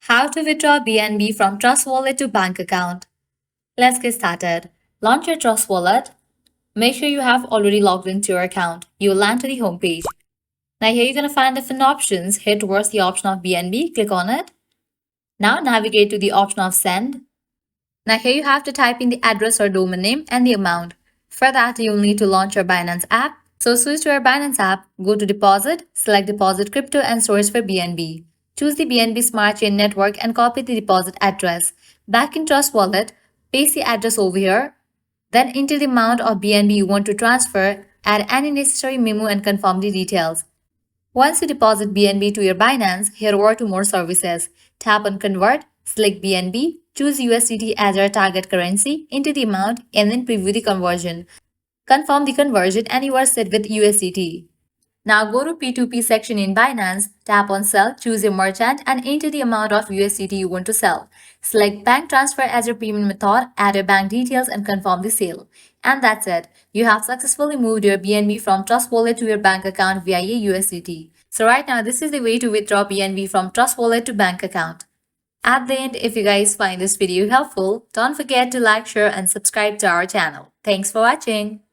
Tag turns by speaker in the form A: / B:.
A: How to withdraw BNB from Trust Wallet to bank account. Let's get started. Launch your Trust Wallet. Make sure you have already logged into your account. You'll land to the home page. Now here you're going to find different options. Here towards the option of BNB, click on it. Now navigate to the option of send. Now here you have to type in the address or domain name and the amount. For that, you'll need to launch your Binance app. So switch to your Binance app, go to deposit, select deposit crypto and source for BNB. Choose the BNB Smart Chain network and copy the deposit address. Back in Trust Wallet, paste the address over here. Then enter the amount of BNB you want to transfer, add any necessary memo and confirm the details. Once you deposit BNB to your Binance, head over to More Services. Tap on Convert, select BNB, choose USDT as your target currency, enter the amount, and then preview the conversion. Confirm the conversion and you are set with USDT. Now go to P2P section in Binance, tap on Sell, choose your merchant, and enter the amount of USDT you want to sell. Select Bank Transfer as your payment method, add your bank details, and confirm the sale. And that's it. You have successfully moved your BNB from Trust Wallet to your bank account via USDT. So right now, this is the way to withdraw BNB from Trust Wallet to bank account. At the end, if you guys find this video helpful, don't forget to like, share, and subscribe to our channel. Thanks for watching.